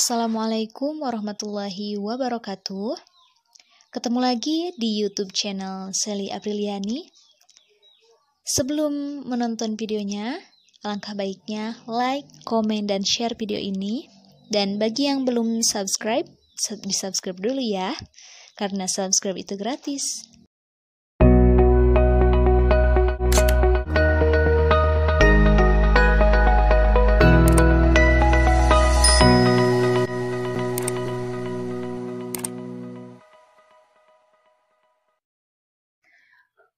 Assalamualaikum warahmatullahi wabarakatuh. Ketemu lagi di YouTube channel Sally Apriliani. Sebelum menonton videonya, alangkah baiknya like, komen, dan share video ini. Dan bagi yang belum subscribe, di-subscribe dulu ya, karena subscribe itu gratis.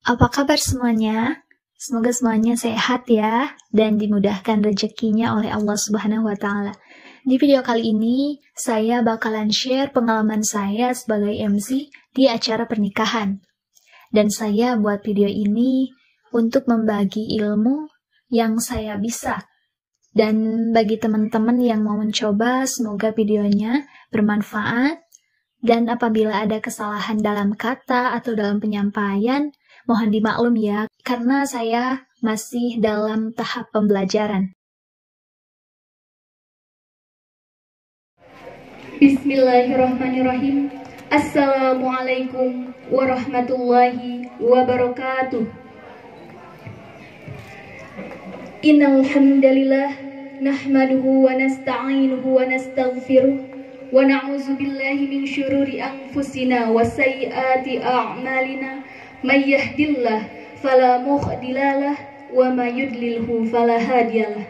Apa kabar semuanya? Semoga semuanya sehat ya, dan dimudahkan rezekinya oleh Allah Subhanahu wa Ta'ala. Di video kali ini, saya bakalan share pengalaman saya sebagai MC di acara pernikahan. Dan saya buat video ini untuk membagi ilmu yang saya bisa. Dan bagi teman-teman yang mau mencoba, semoga videonya bermanfaat. Dan apabila ada kesalahan dalam kata atau dalam penyampaian, mohon dimaklum ya, karena saya masih dalam tahap pembelajaran. Bismillahirrahmanirrahim. Assalamualaikum warahmatullahi wabarakatuh. Innal hamdalillah nahmaduhu wa nasta'inuhu wa nastaghfiruh wa na'udzu billahi min syururi anfusina wa sayyiati a'malina. May yahdillah fala mudhillalah wa may yudlilhu fala hadiyalah.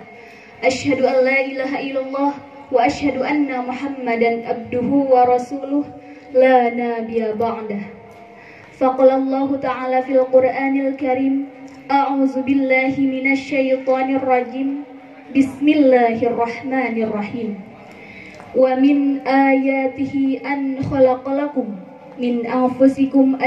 Asyhadu an la ilaha illallah wa asyhadu anna Muhammadan abduhu wa rasuluh la nabiyya ba'dah. Faqala Allah ta'ala fil Qur'anil Karim, a'udzu billahi minasy syaithanir rajim. Bismillahirrahmanirrahim. Wa min ayatihi an khalaqalakum min anfusikum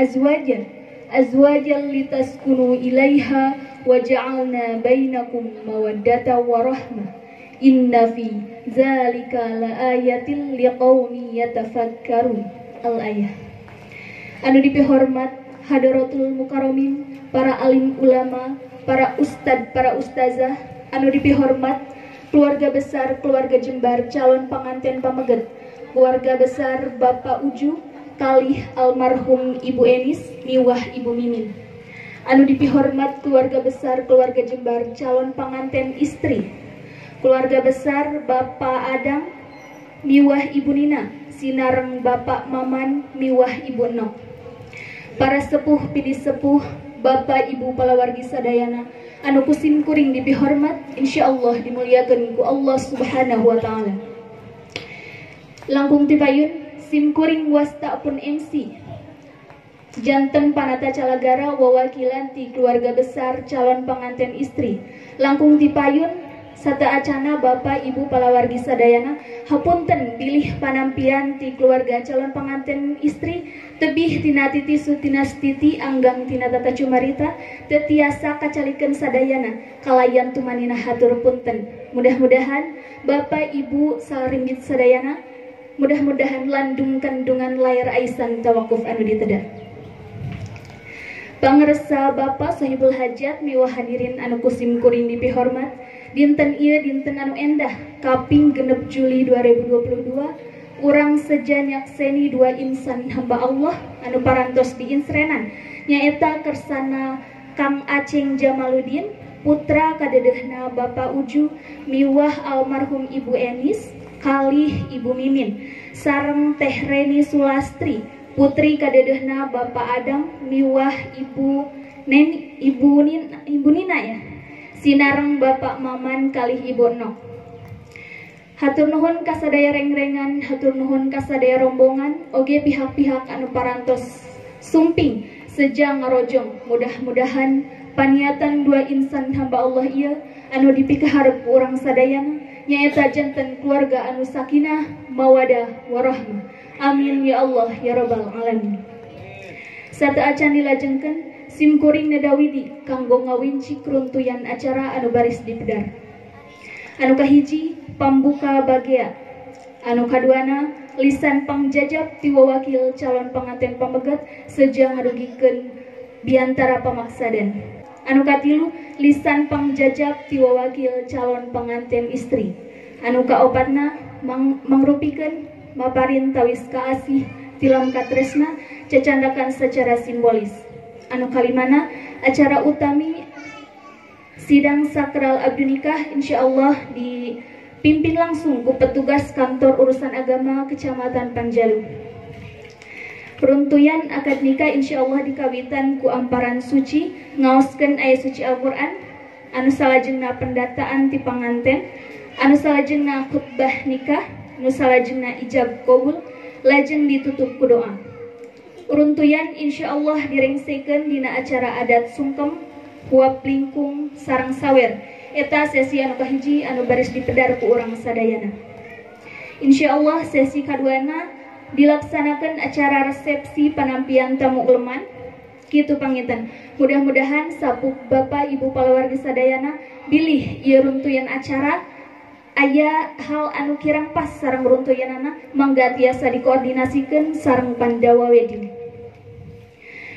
azwajan litaskunu ilaiha wa ja'alna bainakum mawaddatan wa rahmah. Inna fi dzalika laayatin liqaumin yatafakkarun. Al-ayah. Anu dipihormat hadaratul mukarramin, para alim ulama, para ustad, para ustazah, anu dipihormat keluarga besar keluarga Jembar calon pengantin pameget, keluarga besar Bapak Uju kalih almarhum Ibu Enis miwah Ibu Mimin. Anu dipihormat keluarga besar keluarga Jembar calon pengantin istri, keluarga besar Bapak Adang miwah Ibu Nina, sinareng Bapak Maman miwah Ibu Nok. Para sepuh pidi sepuh, Bapak Ibu palawargi sadayana, anu kusim kuring dipihormat, insyaallah dimuliakeun ku Allah Subhanahu wa Ta'ala. Langkung tipayun sim kuring wasta pun MC janten panata calagara wawakilan ti keluarga besar calon pengantin istri. Langkung tipayun sata acana Bapak Ibu palawargi sadayana, hapunten pilih panampian ti keluarga calon pengantin istri tebih tina titi sutinas titi anggang tina tata cumarita tetiasa kacalikeun sadayana kalayan tumanina hatur punten. Mudah-mudahan Bapak Ibu salarimbit sadayana, mudah-mudahan landung kandungan layar aisan tawakuf anu diteda. Pangersa Bapak sahibul hajat miwah hadirin anu kusim kuring dipihormat, dinten ieu dinten anu endah kaping genep Juli 2022, urang sejanyak seni dua insan hamba Allah anu parantos diinsrenan nyaeta kersana Kang Aceng Jamaluddin, putra kadedehna Bapak Uju miwah almarhum Ibu Enis kalih Ibu Mimin, sareng Teh Reni Sulastri, putri kadedehna Bapak Adam miwah Ibu Nina ya, sinareng Bapak Maman kalih Ibu Nok. Hatur nuhun kasadaya rengrengan, hatur nuhun kasadaya rombongan, oge pihak-pihak anu parantos sumping sejang ngarojong. Mudah-mudahan paniatan dua insan hamba Allah ieu anu dipikaharep urang sadayana nyaeta janten keluarga anu sakinah mawadah warahmah. Amin ya Allah ya rabbal alamin. Sata acan dilajengkeun sim kuring nedawidi kanggo ngawinci keruntuyan acara anu baris dipedar. Anu kahiji pambuka bagea, anu kaduana lisan pangjajab ti wawakil calon pengantin pamegat sejang ngarugikeun biantara pamaksadan. Anu katilu lisan pangjajab ti wawakil calon pengantin istri. Anu kaopatna mangrupikeun maparin tawis kaasih tilam katresna cacandakan secara simbolis. Anu kalimana acara utami sidang sakral abdu nikah insyaallah dipimpin langsung ku petugas kantor urusan agama Kecamatan Panjalu. Runtuyan akad nikah insyaallah dikawitan ku amparan suci ngaoskeun ayat suci Al-Qur'an, anu salajengna pendataan ti panganten, anu salajengna khutbah nikah, anu salajengna ijab qabul, lajeng ditutup ku doa. Runtuyan insyaallah direngsekeun dina acara adat sungkem, huap lingkung, sareng sawer. Eta sesi anu kahiji anu baris dipedar ku urang sadayana. Insyaallah sesi kaduana dilaksanakan acara resepsi penampian tamu uleman. Kitu pangitan. Mudah-mudahan sapuk Bapak Ibu palawargi sadayana bilih ieu runtuyan acara aya hal anu kirang pas sareng runtuyanana mangga tiasa dikoordinasikeun sareng Pandawa wedding.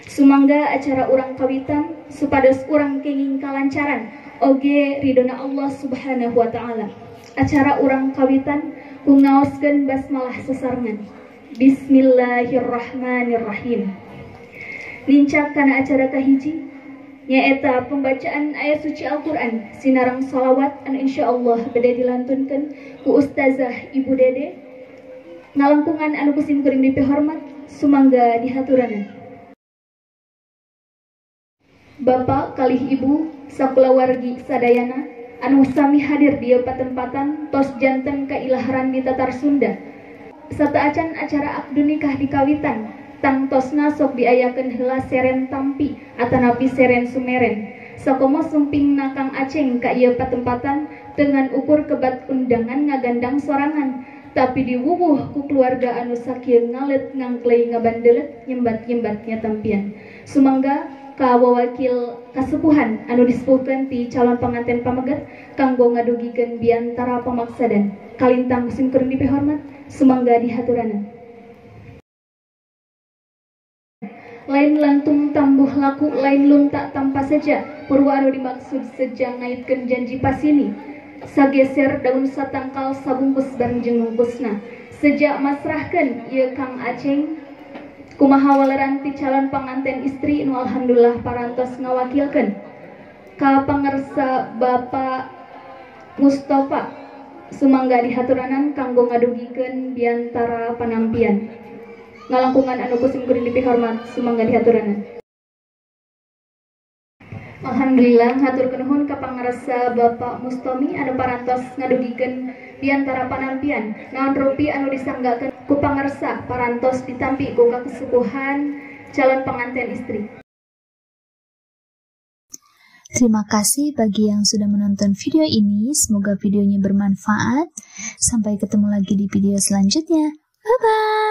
Sumangga acara urang kawitan supados urang kenging kalancaran oge ridona Allah Subhanahu wa taala. Acara urang kawitan ku ngaoskeun basmalah sesarengan. Bismillahirrahmanirrahim. Lincak kana acara kahiji nyaeta pembacaan ayat suci Al-Qur'an sinareng salawat anu insyaallah bade dilantunkeun ku Ustazah Ibu Dede. Ngalangkungan anu kusim kuring dipihormat sumangga dihaturanan. Bapak kalih Ibu sakulawargi sadayana anu sami hadir di patempatan tos janten kailaharan di Tatar Sunda. Serta acan acara akdu nikah dikawitan tang tosna sok diayakeun heula seren tampi atanapi seren sumeren. Sakomo sumpingna Kang Aceng ka ieu patempatan dengan ukur kebat undangan ngagandang sorangan, tapi diwuwuh ku keluarga anu sakieu ngalet ngangklei ngabandeuleut nyembat-nyembatnya tampian. Sumangga ka wawakil kasepuhan anu disepuhkeun ti calon panganten pamegat kanggo ngadugikeun biantara pamaksadan kalintang sim kuring dipihormat sumangga dihaturanan. Lain lantung tambuh laku lain luntak tanpa saja purwa anu dimaksud seja ngaitkeun janji pasini sageser daun satangkal sabungkus bareng jeung mungkusna seja masrahkeun ieu Kang Aceng kumaha waleran ti calon panganten istri nu alhamdulillah parantos ngawakilkeun ka pangarsa Bapak Mustafa sumangga dihaturanan kanggo ngadugikeun biantara panampian. Ngalangkungan anu kusim kuring dipihormat sumangga dihaturanan. Alhamdulillah hatur nuhun ka pangarsa Bapak Mustomi anu parantos ngadugikeun biantara panampian. Naon rupi anu disanggakeun ku pangarsa parantos ditampi ku kasepuhan calon pengantin istri. Terima kasih bagi yang sudah menonton video ini. Semoga videonya bermanfaat. Sampai ketemu lagi di video selanjutnya. Bye-bye.